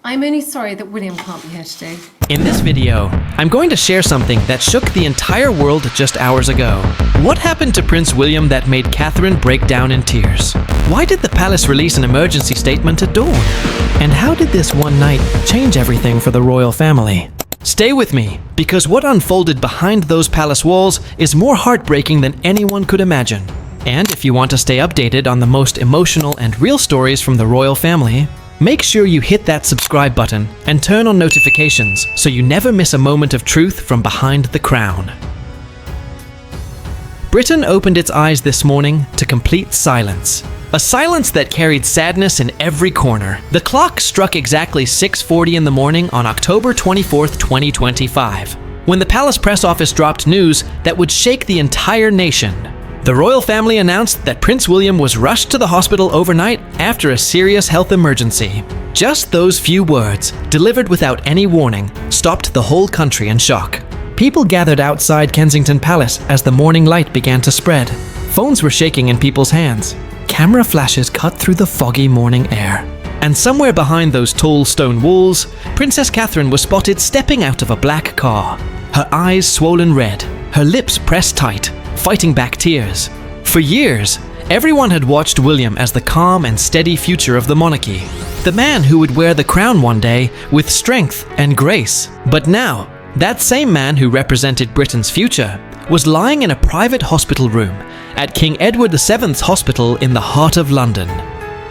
I'm only sorry that William can't be here today. In this video, I'm going to share something that shook the entire world just hours ago. What happened to Prince William that made Catherine break down in tears? Why did the palace release an emergency statement at dawn? And how did this one night change everything for the royal family? Stay with me, because what unfolded behind those palace walls is more heartbreaking than anyone could imagine. And if you want to stay updated on the most emotional and real stories from the royal family, make sure you hit that subscribe button and turn on notifications so you never miss a moment of truth from behind the crown. Britain opened its eyes this morning to complete silence. A silence that carried sadness in every corner. The clock struck exactly 6:40 in the morning on October 24th, 2025, when the palace press office dropped news that would shake the entire nation. The royal family announced that Prince William was rushed to the hospital overnight after a serious health emergency. Just those few words, delivered without any warning, stopped the whole country in shock. People gathered outside Kensington Palace as the morning light began to spread. Phones were shaking in people's hands. Camera flashes cut through the foggy morning air. And somewhere behind those tall stone walls, Princess Catherine was spotted stepping out of a black car. Her eyes swollen red, her lips pressed tight, fighting back tears. For years, everyone had watched William as the calm and steady future of the monarchy, the man who would wear the crown one day with strength and grace. But now, that same man who represented Britain's future was lying in a private hospital room at King Edward VII's hospital in the heart of London.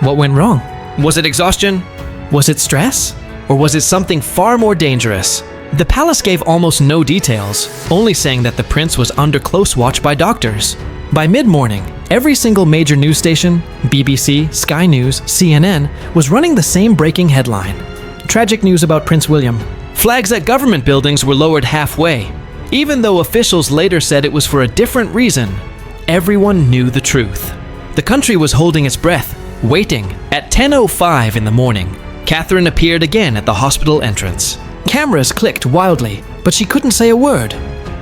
What went wrong? Was it exhaustion? Was it stress? Or was it something far more dangerous? The palace gave almost no details, only saying that the prince was under close watch by doctors. By mid-morning, every single major news station, BBC, Sky News, CNN, was running the same breaking headline. Tragic news about Prince William. Flags at government buildings were lowered halfway. Even though officials later said it was for a different reason, everyone knew the truth. The country was holding its breath, waiting. At 10:05 in the morning, Catherine appeared again at the hospital entrance. Cameras clicked wildly, but she couldn't say a word.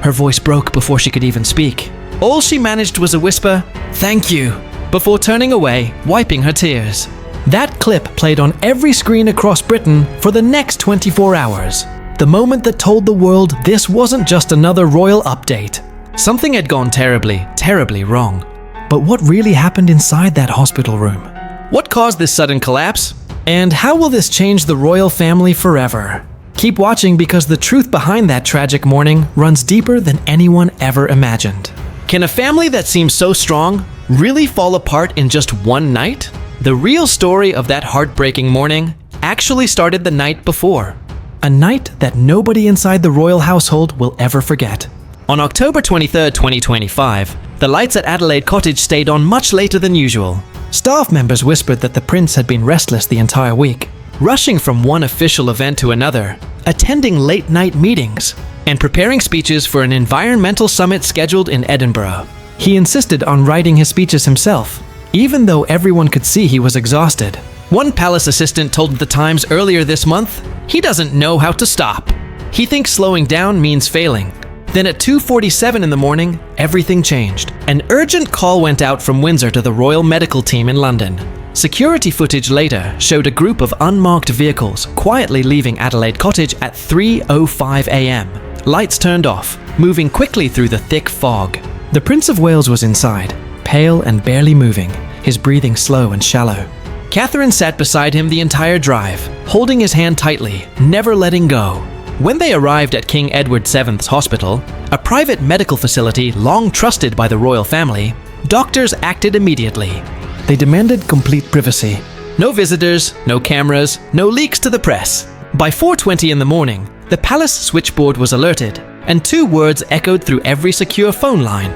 Her voice broke before she could even speak. All she managed was a whisper, "Thank you," before turning away, wiping her tears. That clip played on every screen across Britain for the next 24 hours. The moment that told the world this wasn't just another royal update. Something had gone terribly, terribly wrong. But what really happened inside that hospital room? What caused this sudden collapse? And how will this change the royal family forever? Keep watching, because the truth behind that tragic morning runs deeper than anyone ever imagined. Can a family that seems so strong really fall apart in just one night? The real story of that heartbreaking morning actually started the night before. A night that nobody inside the royal household will ever forget. On October 23rd, 2025, the lights at Adelaide Cottage stayed on much later than usual. Staff members whispered that the prince had been restless the entire week, rushing from one official event to another, attending late-night meetings, and preparing speeches for an environmental summit scheduled in Edinburgh. He insisted on writing his speeches himself, even though everyone could see he was exhausted. One palace assistant told The Times earlier this month, he doesn't know how to stop. He thinks slowing down means failing. Then at 2:47 in the morning, everything changed. An urgent call went out from Windsor to the Royal Medical Team in London. Security footage later showed a group of unmarked vehicles quietly leaving Adelaide Cottage at 3:05 a.m. Lights turned off, moving quickly through the thick fog. The Prince of Wales was inside, pale and barely moving, his breathing slow and shallow. Catherine sat beside him the entire drive, holding his hand tightly, never letting go. When they arrived at King Edward VII's hospital, a private medical facility long trusted by the royal family, doctors acted immediately. They demanded complete privacy. No visitors, no cameras, no leaks to the press. By 4:20 in the morning, the palace switchboard was alerted, and two words echoed through every secure phone line.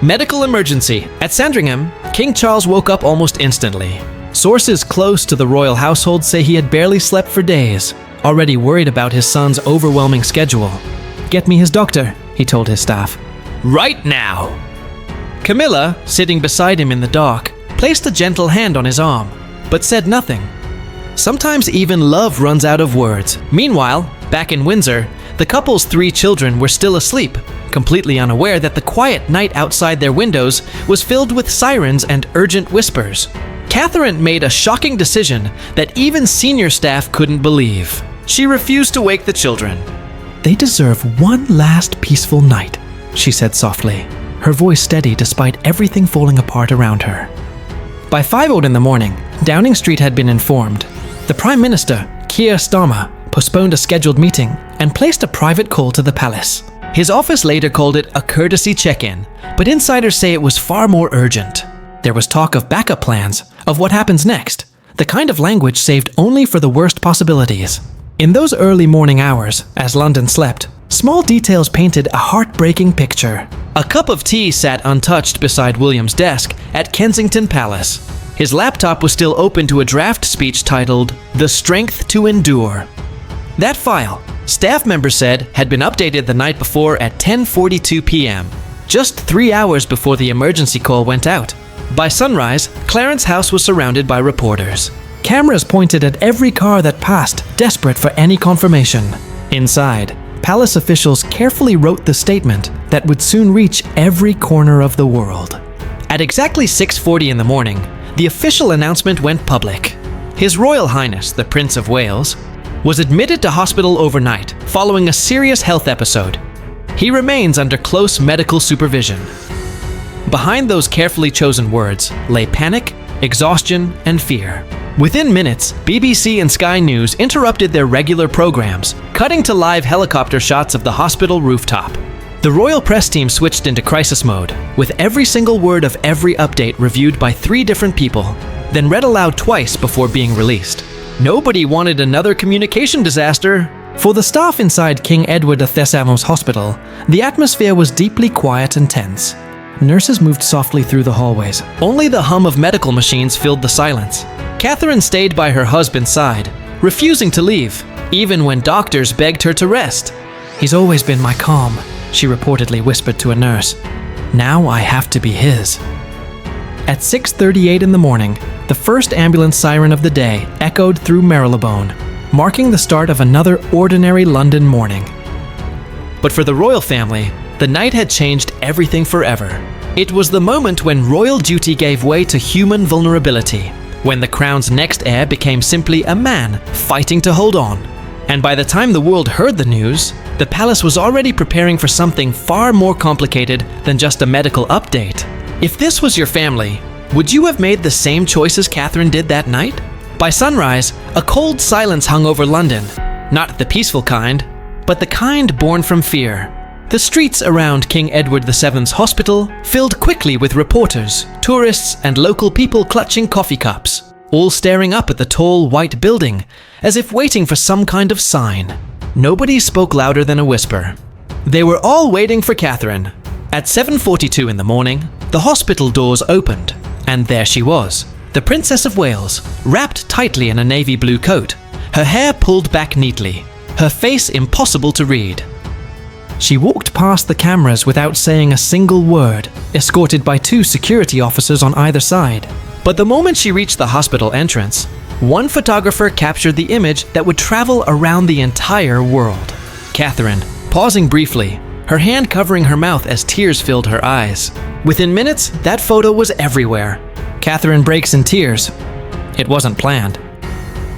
Medical emergency. At Sandringham, King Charles woke up almost instantly. Sources close to the royal household say he had barely slept for days, already worried about his son's overwhelming schedule. "Get me his doctor," he told his staff. "Right now!" Camilla, sitting beside him in the dark, placed a gentle hand on his arm, but said nothing. Sometimes even love runs out of words. Meanwhile, back in Windsor, the couple's 3 children were still asleep, completely unaware that the quiet night outside their windows was filled with sirens and urgent whispers. Catherine made a shocking decision that even senior staff couldn't believe. She refused to wake the children. "They deserve one last peaceful night," she said softly, her voice steady despite everything falling apart around her. By 5 in the morning, Downing Street had been informed. The Prime Minister, Keir Starmer, postponed a scheduled meeting and placed a private call to the palace. His office later called it a courtesy check-in, but insiders say it was far more urgent. There was talk of backup plans, of what happens next, the kind of language saved only for the worst possibilities. In those early morning hours, as London slept, small details painted a heartbreaking picture. A cup of tea sat untouched beside William's desk at Kensington Palace. His laptop was still open to a draft speech titled, "The Strength to Endure." That file, staff members said, had been updated the night before at 10:42 p.m., just 3 hours before the emergency call went out. By sunrise, Clarence House was surrounded by reporters. Cameras pointed at every car that passed, desperate for any confirmation. Inside, palace officials carefully wrote the statement that would soon reach every corner of the world. At exactly 6:40 in the morning, the official announcement went public. His Royal Highness, the Prince of Wales, was admitted to hospital overnight following a serious health episode. He remains under close medical supervision. Behind those carefully chosen words lay panic, exhaustion, and fear. Within minutes, BBC and Sky News interrupted their regular programs, cutting to live helicopter shots of the hospital rooftop. The royal press team switched into crisis mode, with every single word of every update reviewed by 3 different people, then read aloud twice before being released. Nobody wanted another communication disaster. For the staff inside King Edward VII's Hospital, the atmosphere was deeply quiet and tense. Nurses moved softly through the hallways. Only the hum of medical machines filled the silence. Catherine stayed by her husband's side, refusing to leave, even when doctors begged her to rest. "He's always been my calm," she reportedly whispered to a nurse. "Now I have to be his." At 6:38 in the morning, the first ambulance siren of the day echoed through Marylebone, marking the start of another ordinary London morning. But for the royal family, the night had changed everything forever. It was the moment when royal duty gave way to human vulnerability, when the crown's next heir became simply a man fighting to hold on. And by the time the world heard the news, the palace was already preparing for something far more complicated than just a medical update. If this was your family, would you have made the same choices Catherine did that night? By sunrise, a cold silence hung over London, not the peaceful kind, but the kind born from fear. The streets around King Edward VII's Hospital filled quickly with reporters, tourists, and local people clutching coffee cups, all staring up at the tall white building, as if waiting for some kind of sign. Nobody spoke louder than a whisper. They were all waiting for Catherine. At 7:42 in the morning, the hospital doors opened, and there she was, the Princess of Wales, wrapped tightly in a navy blue coat, her hair pulled back neatly, her face impossible to read. She walked past the cameras without saying a single word, escorted by 2 security officers on either side. But the moment she reached the hospital entrance, one photographer captured the image that would travel around the entire world. Catherine, pausing briefly, her hand covering her mouth as tears filled her eyes. Within minutes, that photo was everywhere. Catherine breaks in tears. It wasn't planned.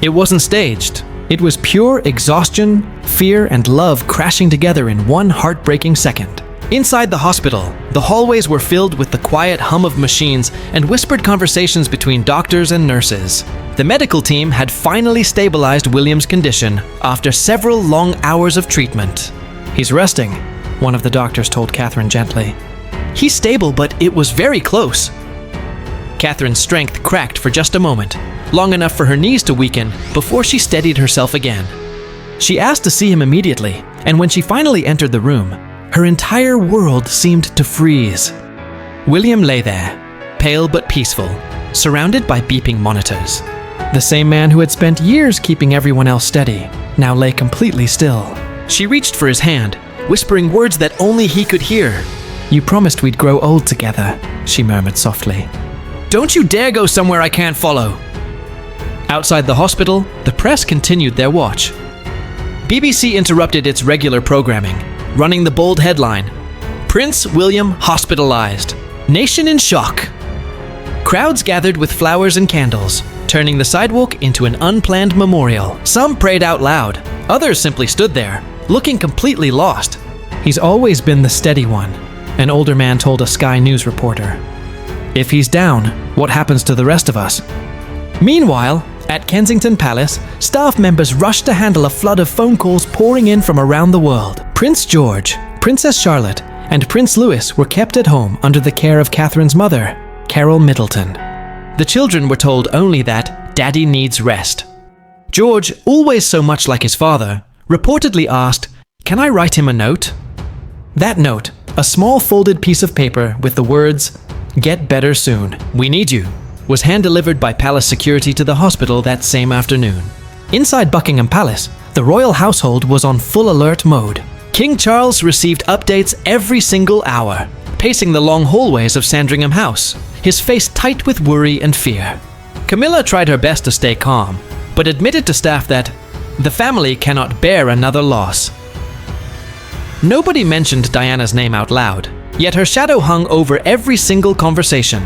It wasn't staged. It was pure exhaustion, fear, and love crashing together in one heartbreaking second. Inside the hospital, the hallways were filled with the quiet hum of machines and whispered conversations between doctors and nurses. The medical team had finally stabilized William's condition after several long hours of treatment. "He's resting," one of the doctors told Catherine gently. "He's stable, but it was very close." Catherine's strength cracked for just a moment, long enough for her knees to weaken before she steadied herself again. She asked to see him immediately, and when she finally entered the room, her entire world seemed to freeze. William lay there, pale but peaceful, surrounded by beeping monitors. The same man who had spent years keeping everyone else steady now lay completely still. She reached for his hand, whispering words that only he could hear. "You promised we'd grow old together," she murmured softly. "Don't you dare go somewhere I can't follow." Outside the hospital, the press continued their watch. BBC interrupted its regular programming, running the bold headline, "Prince William hospitalized. Nation in shock." Crowds gathered with flowers and candles, turning the sidewalk into an unplanned memorial. Some prayed out loud, others simply stood there, looking completely lost. "He's always been the steady one," an older man told a Sky News reporter. "If he's down, what happens to the rest of us?" Meanwhile, at Kensington Palace, staff members rushed to handle a flood of phone calls pouring in from around the world. Prince George, Princess Charlotte, and Prince Louis were kept at home under the care of Catherine's mother, Carol Middleton. The children were told only that Daddy needs rest. George, always so much like his father, reportedly asked, "Can I write him a note?" That note, a small folded piece of paper with the words, "Get better soon, we need you," was hand-delivered by palace security to the hospital that same afternoon. Inside Buckingham Palace, the royal household was on full alert mode. King Charles received updates every single hour, pacing the long hallways of Sandringham House, his face tight with worry and fear. Camilla tried her best to stay calm, but admitted to staff that the family cannot bear another loss. Nobody mentioned Diana's name out loud, yet her shadow hung over every single conversation.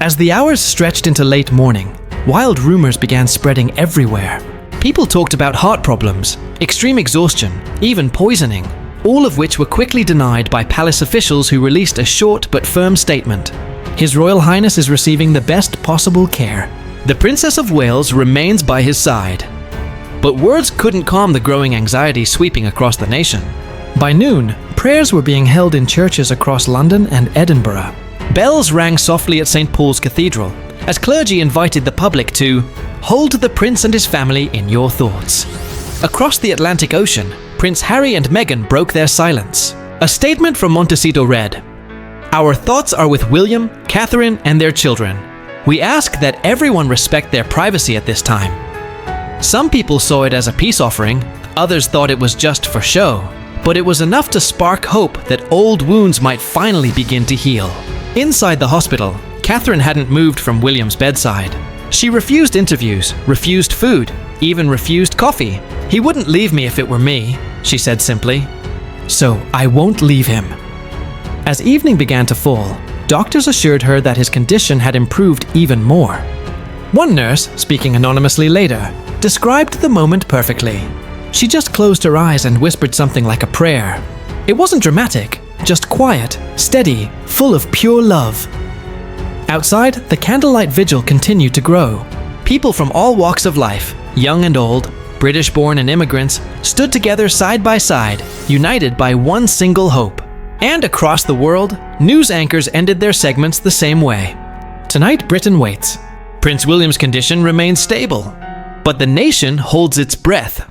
As the hours stretched into late morning, wild rumors began spreading everywhere. People talked about heart problems, extreme exhaustion, even poisoning, all of which were quickly denied by palace officials who released a short but firm statement. His Royal Highness is receiving the best possible care. The Princess of Wales remains by his side. But words couldn't calm the growing anxiety sweeping across the nation. By noon, prayers were being held in churches across London and Edinburgh. Bells rang softly at St. Paul's Cathedral, as clergy invited the public to hold the prince and his family in your thoughts. Across the Atlantic Ocean, Prince Harry and Meghan broke their silence. A statement from Montecito read, "Our thoughts are with William, Catherine, and their children. We ask that everyone respect their privacy at this time." Some people saw it as a peace offering, others thought it was just for show, but it was enough to spark hope that old wounds might finally begin to heal. Inside the hospital, Catherine hadn't moved from William's bedside. She refused interviews, refused food, even refused coffee. "He wouldn't leave me if it were me," she said simply. "So I won't leave him." As evening began to fall, doctors assured her that his condition had improved even more. One nurse, speaking anonymously later, described the moment perfectly. She just closed her eyes and whispered something like a prayer. It wasn't dramatic, just quiet, steady, full of pure love. Outside, the candlelight vigil continued to grow. People from all walks of life, young and old, British-born and immigrants, stood together side by side, united by one single hope. And across the world, news anchors ended their segments the same way. Tonight, Britain waits. Prince William's condition remains stable, but the nation holds its breath.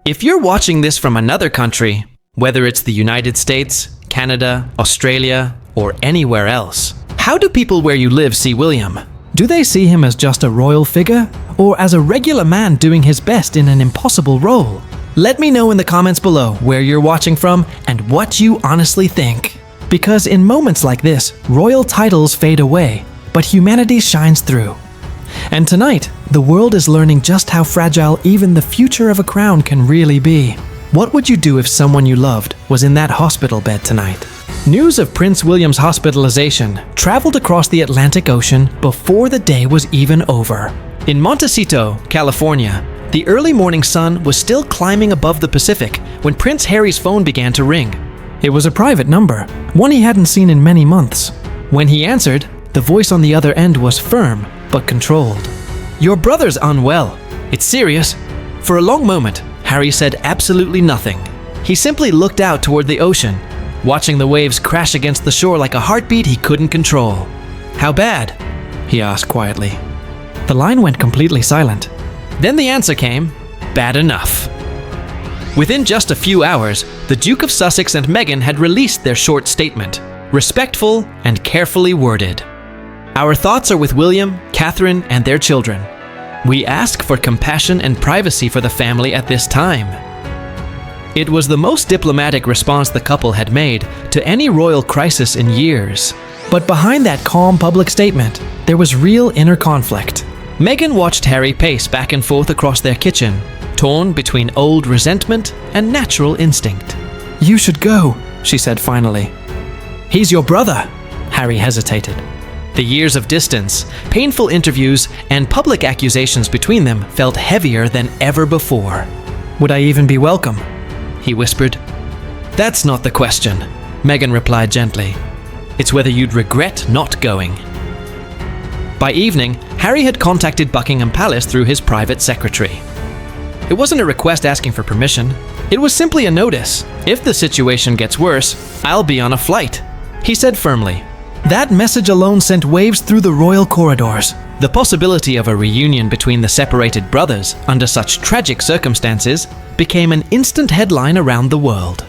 If you're watching this from another country, whether it's the United States, Canada, Australia, or anywhere else, how do people where you live see William? Do they see him as just a royal figure, or as a regular man doing his best in an impossible role? Let me know in the comments below where you're watching from and what you honestly think. Because in moments like this, royal titles fade away, but humanity shines through. And tonight, the world is learning just how fragile even the future of a crown can really be. What would you do if someone you loved was in that hospital bed tonight? News of Prince William's hospitalization traveled across the Atlantic Ocean before the day was even over. In Montecito, California, the early morning sun was still climbing above the Pacific when Prince Harry's phone began to ring. It was a private number, one he hadn't seen in many months. When he answered, the voice on the other end was firm but controlled. "Your brother's unwell. It's serious." For a long moment, Harry said absolutely nothing. He simply looked out toward the ocean, watching the waves crash against the shore like a heartbeat he couldn't control. "How bad?" he asked quietly. The line went completely silent. Then the answer came, "Bad enough." Within just a few hours, the Duke of Sussex and Meghan had released their short statement, respectful and carefully worded. "Our thoughts are with William, Catherine, and their children. We ask for compassion and privacy for the family at this time." It was the most diplomatic response the couple had made to any royal crisis in years. But behind that calm public statement, there was real inner conflict. Meghan watched Harry pace back and forth across their kitchen, torn between old resentment and natural instinct. "You should go," she said finally. "He's your brother." Harry hesitated. The years of distance, painful interviews, and public accusations between them felt heavier than ever before. "Would I even be welcome?" he whispered. "That's not the question," Meghan replied gently. "It's whether you'd regret not going." By evening, Harry had contacted Buckingham Palace through his private secretary. It wasn't a request asking for permission. It was simply a notice. "If the situation gets worse, I'll be on a flight," he said firmly. That message alone sent waves through the royal corridors. The possibility of a reunion between the separated brothers under such tragic circumstances became an instant headline around the world.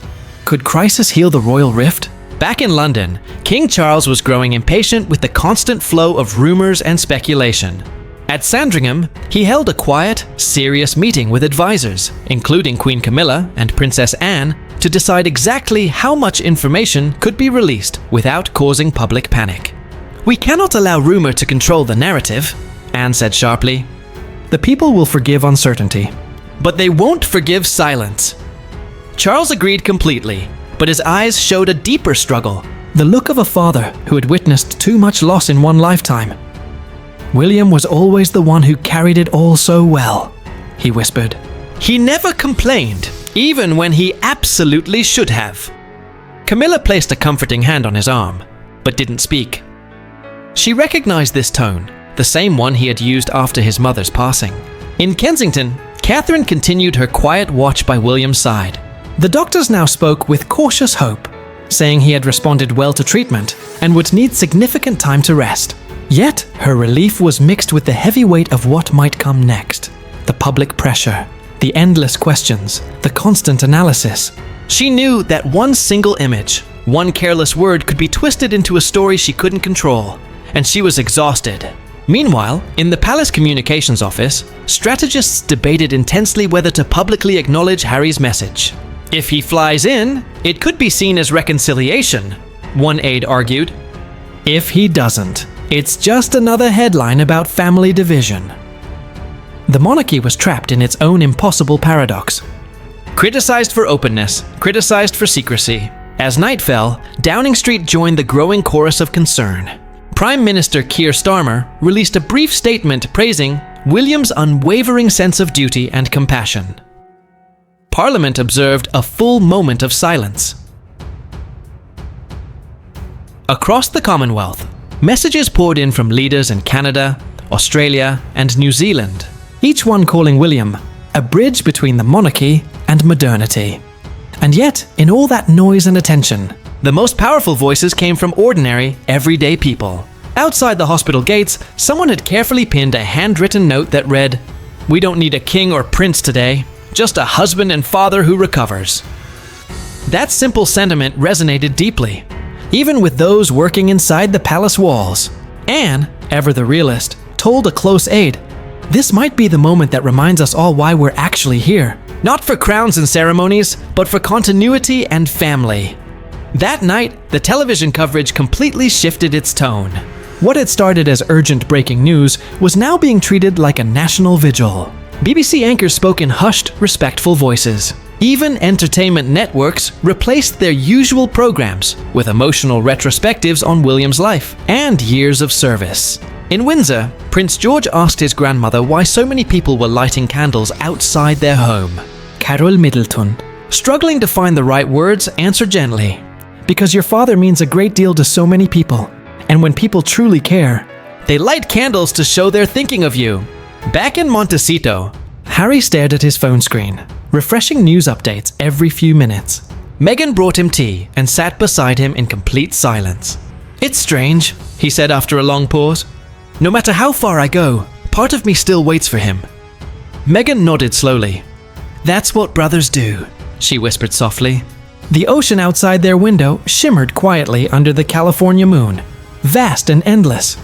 Could crisis heal the royal rift? Back in London, King Charles was growing impatient with the constant flow of rumors and speculation. At Sandringham, he held a quiet, serious meeting with advisors, including Queen Camilla and Princess Anne, to decide exactly how much information could be released without causing public panic. "We cannot allow rumor to control the narrative," Anne said sharply. "The people will forgive uncertainty, but they won't forgive silence." Charles agreed completely, but his eyes showed a deeper struggle, the look of a father who had witnessed too much loss in one lifetime. "William was always the one who carried it all so well," he whispered. "He never complained, even when he absolutely should have." Camilla placed a comforting hand on his arm, but didn't speak. She recognized this tone, the same one he had used after his mother's passing. In Kensington, Catherine continued her quiet watch by William's side. The doctors now spoke with cautious hope, saying he had responded well to treatment and would need significant time to rest. Yet, her relief was mixed with the heavy weight of what might come next. The public pressure, the endless questions, the constant analysis. She knew that one single image, one careless word could be twisted into a story she couldn't control, and she was exhausted. Meanwhile, in the palace communications office, strategists debated intensely whether to publicly acknowledge Harry's message. If he flies in, it could be seen as reconciliation, one aide argued. If he doesn't, it's just another headline about family division. The monarchy was trapped in its own impossible paradox. Criticized for openness, criticized for secrecy. As night fell, Downing Street joined the growing chorus of concern. Prime Minister Keir Starmer released a brief statement praising William's unwavering sense of duty and compassion. Parliament observed a full moment of silence. Across the Commonwealth, messages poured in from leaders in Canada, Australia, and New Zealand, each one calling William a bridge between the monarchy and modernity. And yet, in all that noise and attention, the most powerful voices came from ordinary, everyday people. Outside the hospital gates, someone had carefully pinned a handwritten note that read, "We don't need a king or prince today, just a husband and father who recovers." That simple sentiment resonated deeply, even with those working inside the palace walls. Anne, ever the realist, told a close aide, "This might be the moment that reminds us all why we're actually here. Not for crowns and ceremonies, but for continuity and family." That night, the television coverage completely shifted its tone. What had started as urgent breaking news was now being treated like a national vigil. BBC anchors spoke in hushed, respectful voices. Even entertainment networks replaced their usual programs with emotional retrospectives on William's life and years of service. In Windsor, Prince George asked his grandmother why so many people were lighting candles outside their home. Carol Middleton, struggling to find the right words, answered gently, "Because your father means a great deal to so many people, and when people truly care, they light candles to show they're thinking of you." Back in Montecito, Harry stared at his phone screen, refreshing news updates every few minutes. Meghan brought him tea and sat beside him in complete silence. "It's strange," he said after a long pause. "No matter how far I go, part of me still waits for him." Meghan nodded slowly. "That's what brothers do," she whispered softly. The ocean outside their window shimmered quietly under the California moon, vast and endless.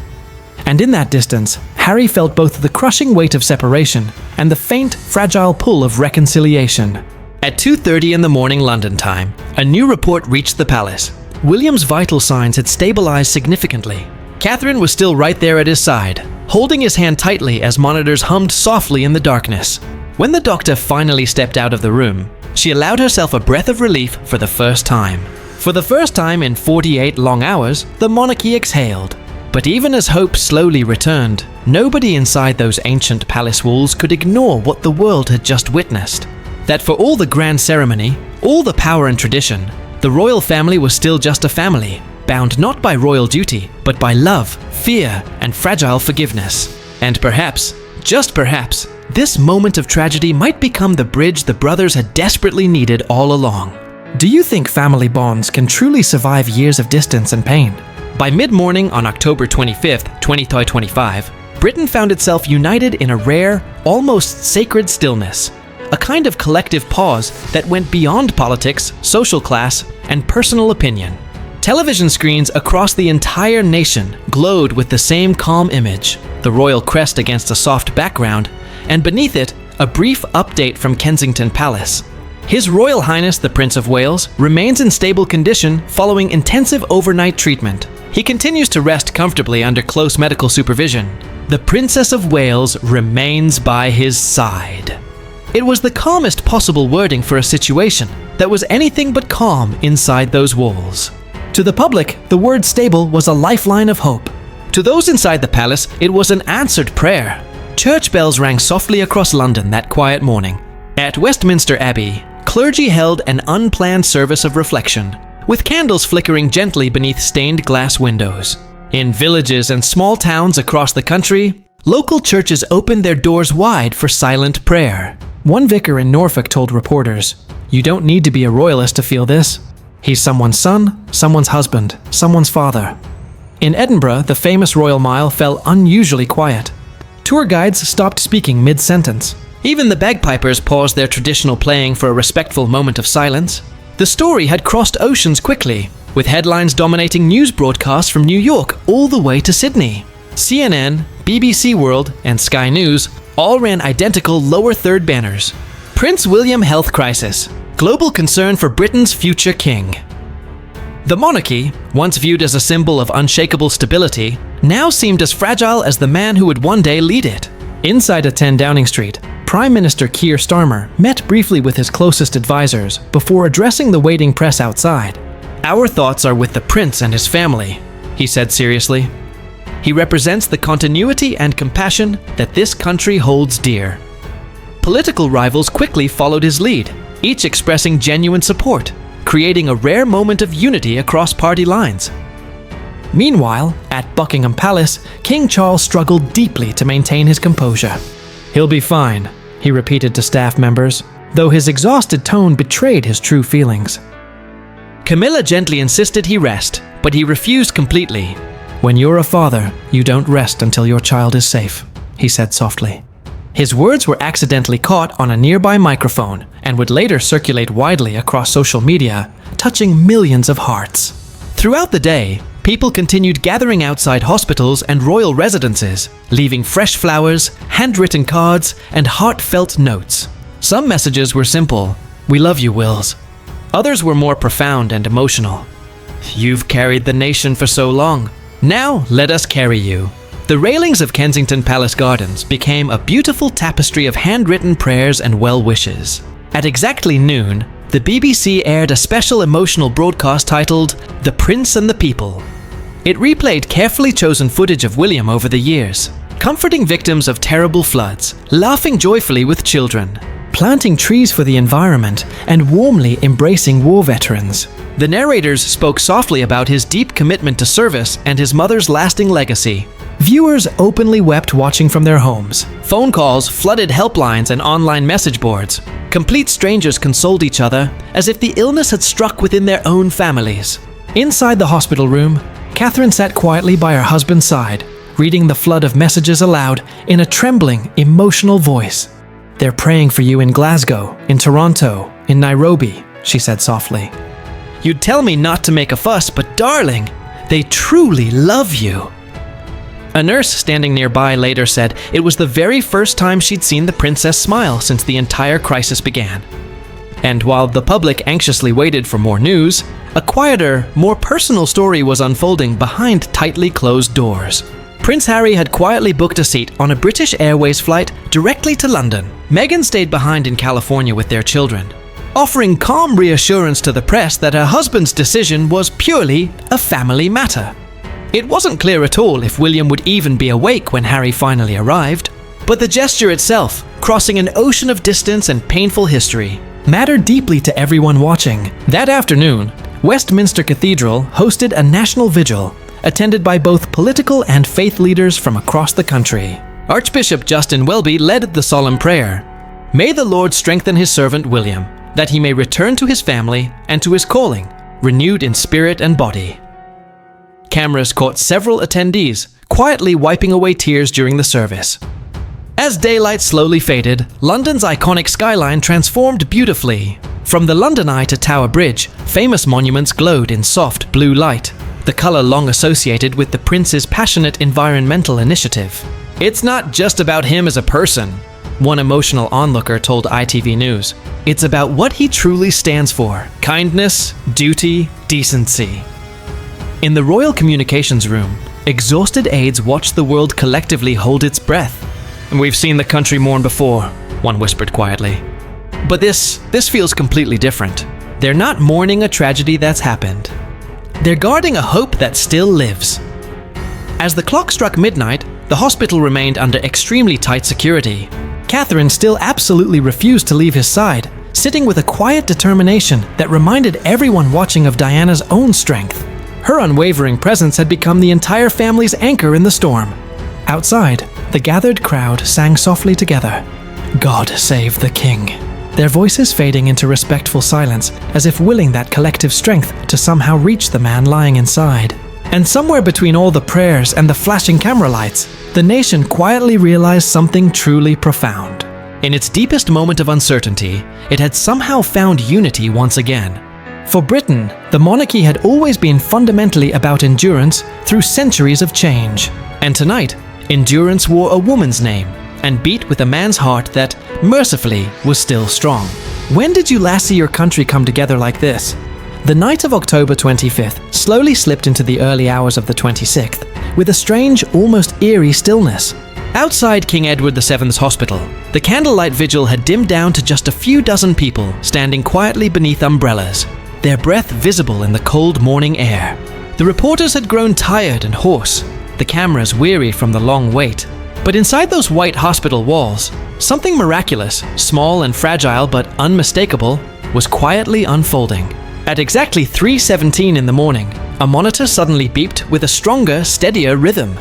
And in that distance, Harry felt both the crushing weight of separation and the faint, fragile pull of reconciliation. At 2:30 in the morning London time, a new report reached the palace. William's vital signs had stabilized significantly. Catherine was still right there at his side, holding his hand tightly as monitors hummed softly in the darkness. When the doctor finally stepped out of the room, she allowed herself a breath of relief for the first time. For the first time in 48 long hours, the monarchy exhaled. But even as hope slowly returned, nobody inside those ancient palace walls could ignore what the world had just witnessed. That for all the grand ceremony, all the power and tradition, the royal family was still just a family, bound not by royal duty, but by love, fear, and fragile forgiveness. And perhaps, just perhaps, this moment of tragedy might become the bridge the brothers had desperately needed all along. Do you think family bonds can truly survive years of distance and pain? By mid-morning on October 25th, 2025, Britain found itself united in a rare, almost sacred stillness, a kind of collective pause that went beyond politics, social class, and personal opinion. Television screens across the entire nation glowed with the same calm image, the royal crest against a soft background, and beneath it, a brief update from Kensington Palace. His Royal Highness the Prince of Wales remains in stable condition following intensive overnight treatment. He continues to rest comfortably under close medical supervision. The Princess of Wales remains by his side. It was the calmest possible wording for a situation that was anything but calm inside those walls. To the public, the word stable was a lifeline of hope. To those inside the palace, it was an answered prayer. Church bells rang softly across London that quiet morning. At Westminster Abbey, clergy held an unplanned service of reflection, with candles flickering gently beneath stained glass windows. In villages and small towns across the country, local churches opened their doors wide for silent prayer. One vicar in Norfolk told reporters, "You don't need to be a royalist to feel this. He's someone's son, someone's husband, someone's father." In Edinburgh, the famous Royal Mile fell unusually quiet. Tour guides stopped speaking mid-sentence. Even the bagpipers paused their traditional playing for a respectful moment of silence. The story had crossed oceans quickly, with headlines dominating news broadcasts from New York all the way to Sydney. CNN, BBC World, and Sky News all ran identical lower third banners. Prince William health crisis. Global concern for Britain's future king. The monarchy, once viewed as a symbol of unshakable stability, now seemed as fragile as the man who would one day lead it. Inside a 10 Downing Street, Prime Minister Keir Starmer met briefly with his closest advisors before addressing the waiting press outside. "Our thoughts are with the prince and his family," he said seriously. He represents the continuity and compassion that this country holds dear. Political rivals quickly followed his lead, each expressing genuine support, creating a rare moment of unity across party lines. Meanwhile, at Buckingham Palace, King Charles struggled deeply to maintain his composure. "He'll be fine," he repeated to staff members, though his exhausted tone betrayed his true feelings. Camilla gently insisted he rest, but he refused completely. "When you're a father, you don't rest until your child is safe," he said softly. His words were accidentally caught on a nearby microphone and would later circulate widely across social media, touching millions of hearts. Throughout the day, people continued gathering outside hospitals and royal residences, leaving fresh flowers, handwritten cards, and heartfelt notes. Some messages were simple, "We love you, Wills." Others were more profound and emotional. "You've carried the nation for so long. Now let us carry you." The railings of Kensington Palace Gardens became a beautiful tapestry of handwritten prayers and well wishes. At exactly noon, the BBC aired a special emotional broadcast titled "The Prince and the People." It replayed carefully chosen footage of William over the years, comforting victims of terrible floods, laughing joyfully with children, planting trees for the environment, and warmly embracing war veterans. The narrators spoke softly about his deep commitment to service and his mother's lasting legacy. Viewers openly wept watching from their homes. Phone calls flooded helplines and online message boards. Complete strangers consoled each other as if the illness had struck within their own families. Inside the hospital room, Catherine sat quietly by her husband's side, reading the flood of messages aloud in a trembling, emotional voice. "They're praying for you in Glasgow, in Toronto, in Nairobi," she said softly. "You'd tell me not to make a fuss, but darling, they truly love you." A nurse standing nearby later said it was the very first time she'd seen the princess smile since the entire crisis began. And while the public anxiously waited for more news, a quieter, more personal story was unfolding behind tightly closed doors. Prince Harry had quietly booked a seat on a British Airways flight directly to London. Meghan stayed behind in California with their children, offering calm reassurance to the press that her husband's decision was purely a family matter. It wasn't clear at all if William would even be awake when Harry finally arrived, but the gesture itself, crossing an ocean of distance and painful history, mattered deeply to everyone watching. That afternoon, Westminster Cathedral hosted a national vigil, attended by both political and faith leaders from across the country. Archbishop Justin Welby led the solemn prayer. "May the Lord strengthen his servant William, that he may return to his family and to his calling, renewed in spirit and body." Cameras caught several attendees quietly wiping away tears during the service. As daylight slowly faded, London's iconic skyline transformed beautifully. From the London Eye to Tower Bridge, famous monuments glowed in soft blue light, the colour long associated with the Prince's passionate environmental initiative. "It's not just about him as a person," one emotional onlooker told ITV News. "It's about what he truly stands for: kindness, duty, decency." In the Royal Communications Room, exhausted aides watched the world collectively hold its breath. "We've seen the country mourn before," one whispered quietly. "But this feels completely different. They're not mourning a tragedy that's happened. They're guarding a hope that still lives." As the clock struck midnight, the hospital remained under extremely tight security. Catherine still absolutely refused to leave his side, sitting with a quiet determination that reminded everyone watching of Diana's own strength. Her unwavering presence had become the entire family's anchor in the storm. Outside, the gathered crowd sang softly together, "God save the King," their voices fading into respectful silence, as if willing that collective strength to somehow reach the man lying inside. And somewhere between all the prayers and the flashing camera lights, the nation quietly realized something truly profound. In its deepest moment of uncertainty, it had somehow found unity once again. For Britain, the monarchy had always been fundamentally about endurance through centuries of change. And tonight, endurance wore a woman's name and beat with a man's heart that, mercifully, was still strong. When did you last see your country come together like this? The night of October 25th slowly slipped into the early hours of the 26th, with a strange, almost eerie stillness. Outside King Edward VII's hospital, the candlelight vigil had dimmed down to just a few dozen people standing quietly beneath umbrellas, their breath visible in the cold morning air. The reporters had grown tired and hoarse, the cameras weary from the long wait. But inside those white hospital walls, something miraculous, small and fragile but unmistakable, was quietly unfolding. At exactly 3:17 in the morning, a monitor suddenly beeped with a stronger, steadier rhythm.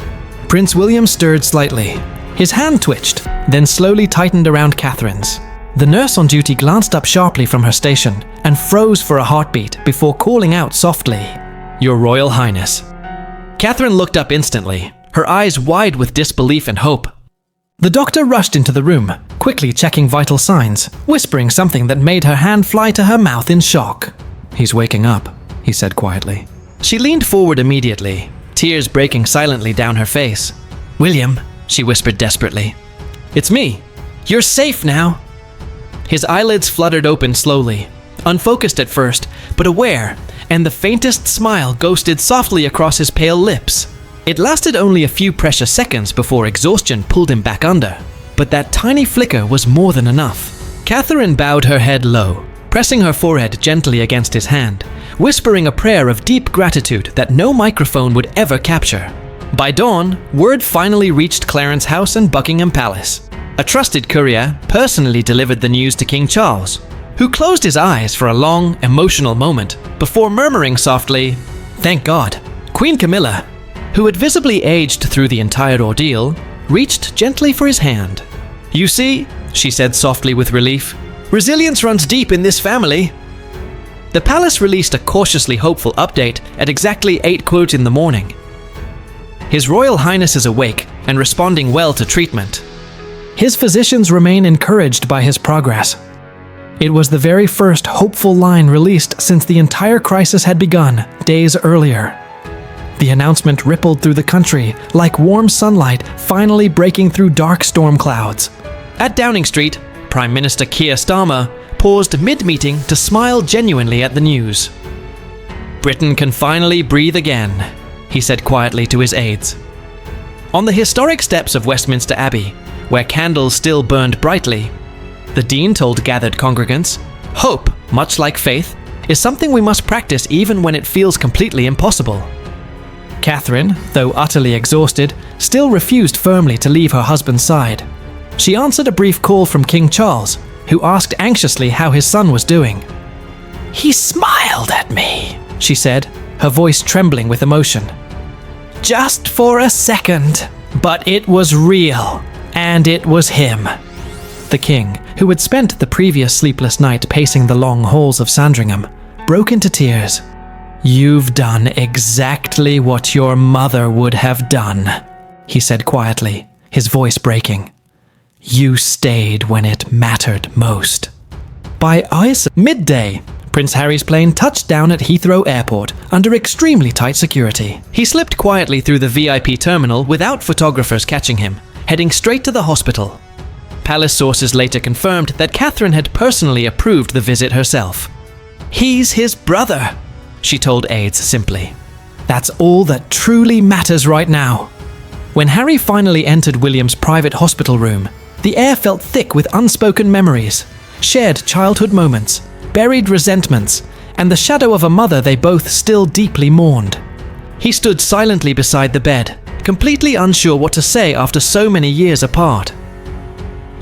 Prince William stirred slightly. His hand twitched, then slowly tightened around Catherine's. The nurse on duty glanced up sharply from her station and froze for a heartbeat before calling out softly, "Your Royal Highness." Catherine looked up instantly, her eyes wide with disbelief and hope. The doctor rushed into the room, quickly checking vital signs, whispering something that made her hand fly to her mouth in shock. "He's waking up," he said quietly. She leaned forward immediately, tears breaking silently down her face. "William," she whispered desperately. "It's me. You're safe now." His eyelids fluttered open slowly, unfocused at first, but aware, and the faintest smile ghosted softly across his pale lips. It lasted only a few precious seconds before exhaustion pulled him back under, but that tiny flicker was more than enough. Catherine bowed her head low, pressing her forehead gently against his hand, whispering a prayer of deep gratitude that no microphone would ever capture. By dawn, word finally reached Clarence House and Buckingham Palace. A trusted courier personally delivered the news to King Charles, who closed his eyes for a long, emotional moment before murmuring softly, "Thank God." Queen Camilla, who had visibly aged through the entire ordeal, reached gently for his hand. "You see," she said softly with relief, "resilience runs deep in this family." The palace released a cautiously hopeful update at exactly 8 in the morning. His Royal Highness is awake and responding well to treatment. His physicians remain encouraged by his progress. It was the very first hopeful line released since the entire crisis had begun days earlier. The announcement rippled through the country like warm sunlight finally breaking through dark storm clouds. At Downing Street, Prime Minister Keir Starmer paused mid-meeting to smile genuinely at the news. "Britain can finally breathe again," he said quietly to his aides. On the historic steps of Westminster Abbey, where candles still burned brightly, the Dean told gathered congregants, "Hope, much like faith, is something we must practice even when it feels completely impossible." Catherine, though utterly exhausted, still refused firmly to leave her husband's side. She answered a brief call from King Charles, who asked anxiously how his son was doing. "He smiled at me," she said, her voice trembling with emotion. "Just for a second, but it was real, and it was him." The king, who had spent the previous sleepless night pacing the long halls of Sandringham, broke into tears. "You've done exactly what your mother would have done," he said quietly, his voice breaking. "You stayed when it mattered most." By midday, Prince Harry's plane touched down at Heathrow Airport under extremely tight security. He slipped quietly through the VIP terminal without photographers catching him, heading straight to the hospital. Palace sources later confirmed that Catherine had personally approved the visit herself. "He's his brother," she told aides simply. "That's all that truly matters right now." When Harry finally entered William's private hospital room, the air felt thick with unspoken memories, shared childhood moments, buried resentments, and the shadow of a mother they both still deeply mourned. He stood silently beside the bed, completely unsure what to say after so many years apart.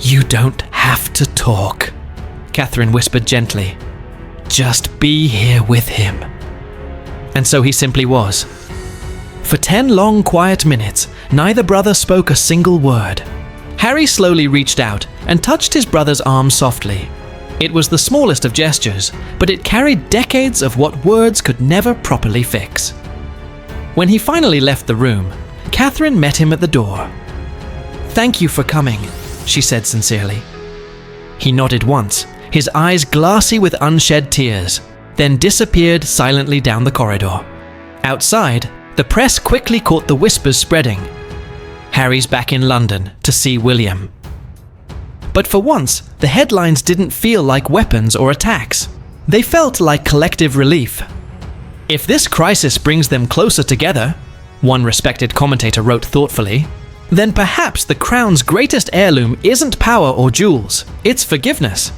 "You don't have to talk," Catherine whispered gently. "Just be here with him." And so he simply was. For 10 long, quiet minutes, neither brother spoke a single word. Harry slowly reached out and touched his brother's arm softly. It was the smallest of gestures, but it carried decades of what words could never properly fix. When he finally left the room, Catherine met him at the door. "Thank you for coming," she said sincerely. He nodded once, his eyes glassy with unshed tears, then disappeared silently down the corridor. Outside, the press quickly caught the whispers spreading. "Harry's back in London to see William." But for once, the headlines didn't feel like weapons or attacks. They felt like collective relief. "If this crisis brings them closer together," one respected commentator wrote thoughtfully, "then perhaps the crown's greatest heirloom isn't power or jewels, it's forgiveness."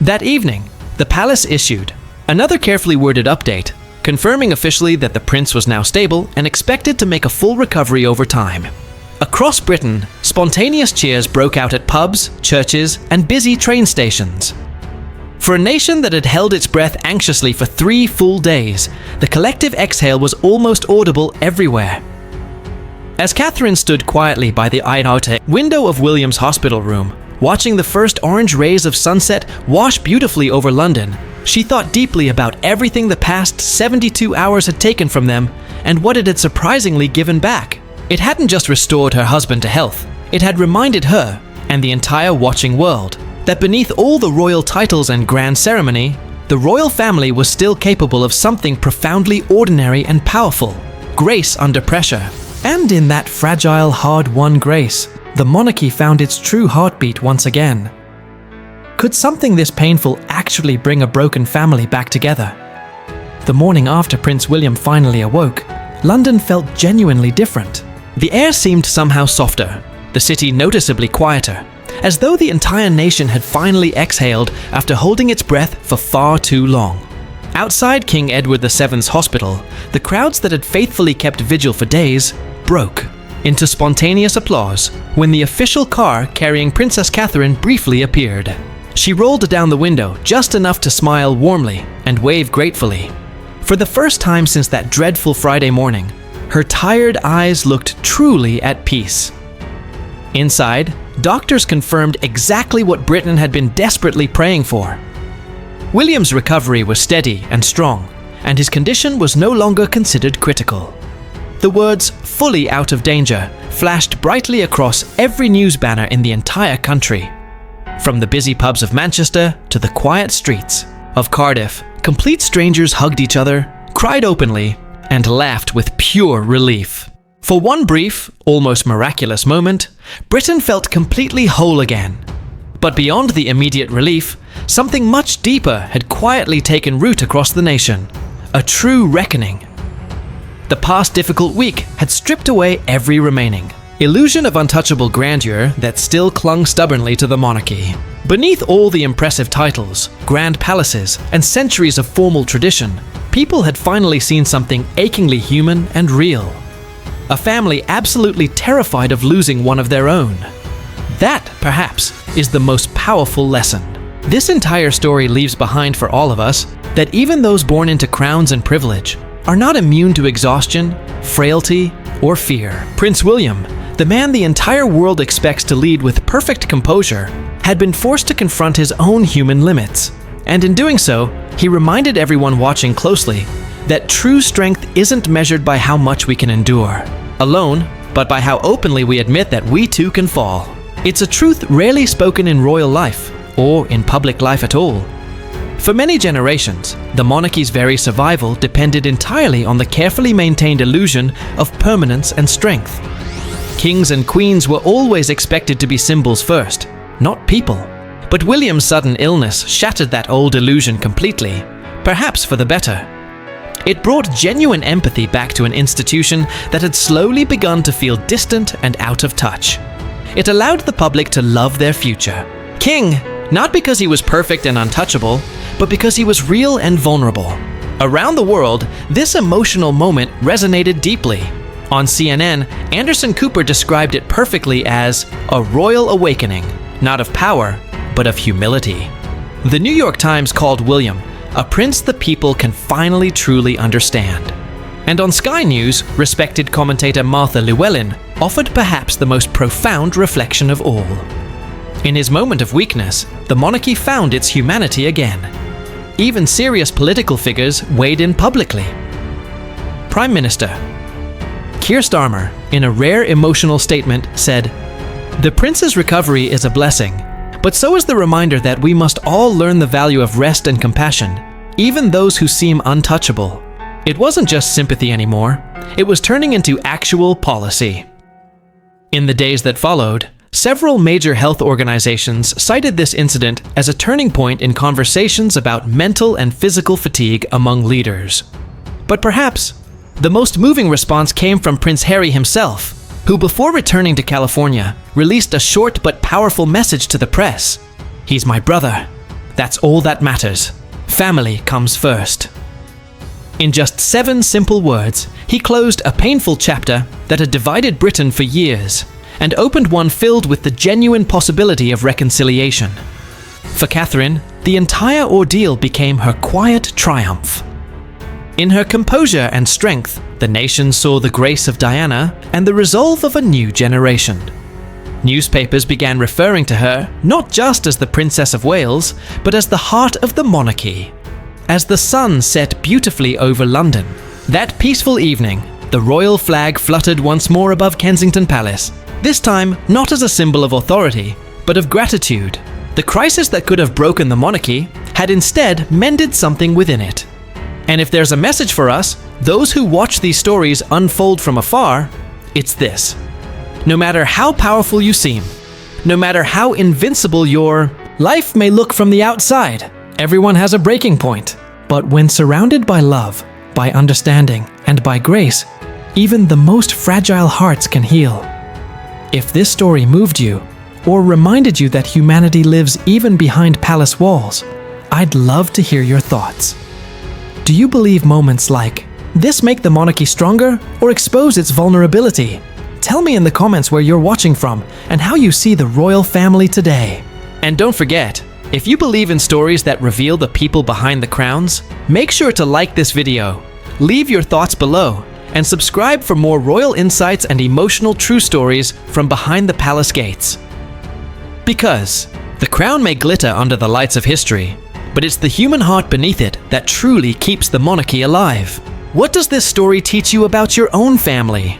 That evening, the palace issued another carefully worded update, confirming officially that the prince was now stable and expected to make a full recovery over time. Across Britain, spontaneous cheers broke out at pubs, churches, and busy train stations. For a nation that had held its breath anxiously for 3 full days, the collective exhale was almost audible everywhere. As Catherine stood quietly by the outer window of William's hospital room, watching the first orange rays of sunset wash beautifully over London, she thought deeply about everything the past 72 hours had taken from them and what it had surprisingly given back. It hadn't just restored her husband to health, it had reminded her, and the entire watching world, that beneath all the royal titles and grand ceremony, the royal family was still capable of something profoundly ordinary and powerful: grace under pressure. And in that fragile, hard-won grace, the monarchy found its true heartbeat once again. Could something this painful actually bring a broken family back together? The morning after Prince William finally awoke, London felt genuinely different. The air seemed somehow softer, the city noticeably quieter, as though the entire nation had finally exhaled after holding its breath for far too long. Outside King Edward VII's hospital, the crowds that had faithfully kept vigil for days broke into spontaneous applause when the official car carrying Princess Catherine briefly appeared. She rolled down the window just enough to smile warmly and wave gratefully. For the first time since that dreadful Friday morning, her tired eyes looked truly at peace. Inside, doctors confirmed exactly what Britain had been desperately praying for. William's recovery was steady and strong, and his condition was no longer considered critical. The words "fully out of danger" flashed brightly across every news banner in the entire country. From the busy pubs of Manchester to the quiet streets of Cardiff, complete strangers hugged each other, cried openly, and laughed with pure relief. For one brief, almost miraculous moment, Britain felt completely whole again. But beyond the immediate relief, something much deeper had quietly taken root across the nation: a true reckoning. The past difficult week had stripped away every remaining illusion of untouchable grandeur that still clung stubbornly to the monarchy. Beneath all the impressive titles, grand palaces, and centuries of formal tradition, people had finally seen something achingly human and real: a family absolutely terrified of losing one of their own. That, perhaps, is the most powerful lesson. This entire story leaves behind for all of us that even those born into crowns and privilege are not immune to exhaustion, frailty, or fear. Prince William, the man the entire world expects to lead with perfect composure, had been forced to confront his own human limits. And in doing so, he reminded everyone watching closely that true strength isn't measured by how much we can endure alone, but by how openly we admit that we too can fall. It's a truth rarely spoken in royal life, or in public life at all. For many generations, the monarchy's very survival depended entirely on the carefully maintained illusion of permanence and strength. Kings and queens were always expected to be symbols first, not people. But William's sudden illness shattered that old illusion completely, perhaps for the better. It brought genuine empathy back to an institution that had slowly begun to feel distant and out of touch. It allowed the public to love their future king, not because he was perfect and untouchable, but because he was real and vulnerable. Around the world, this emotional moment resonated deeply. On CNN, Anderson Cooper described it perfectly as a royal awakening, not of power, but of humility. The New York Times called William a prince the people can finally truly understand. And on Sky News, respected commentator Martha Llewellyn offered perhaps the most profound reflection of all. In his moment of weakness, the monarchy found its humanity again. Even serious political figures weighed in publicly. Prime Minister Keir Starmer, in a rare emotional statement, said, "The prince's recovery is a blessing, but so is the reminder that we must all learn the value of rest and compassion, even those who seem untouchable." It wasn't just sympathy anymore, it was turning into actual policy. In the days that followed, several major health organizations cited this incident as a turning point in conversations about mental and physical fatigue among leaders. But perhaps the most moving response came from Prince Harry himself, who before returning to California, released a short but powerful message to the press. "He's my brother. That's all that matters. Family comes first." In just 7 simple words, he closed a painful chapter that had divided Britain for years, and opened one filled with the genuine possibility of reconciliation. For Catherine, the entire ordeal became her quiet triumph. In her composure and strength, the nation saw the grace of Diana and the resolve of a new generation. Newspapers began referring to her not just as the Princess of Wales, but as the heart of the monarchy. As the sun set beautifully over London, that peaceful evening, the royal flag fluttered once more above Kensington Palace, this time not as a symbol of authority, but of gratitude. The crisis that could have broken the monarchy had instead mended something within it. And if there's a message for us, those who watch these stories unfold from afar, it's this. No matter how powerful you seem, no matter how invincible your life may look from the outside, everyone has a breaking point. But when surrounded by love, by understanding, and by grace, even the most fragile hearts can heal. If this story moved you, or reminded you that humanity lives even behind palace walls, I'd love to hear your thoughts. Do you believe moments like this make the monarchy stronger or expose its vulnerability? Tell me in the comments where you're watching from and how you see the royal family today. And don't forget, if you believe in stories that reveal the people behind the crowns, make sure to like this video, leave your thoughts below, and subscribe for more royal insights and emotional true stories from behind the palace gates. Because the crown may glitter under the lights of history, but it's the human heart beneath it that truly keeps the monarchy alive. What does this story teach you about your own family?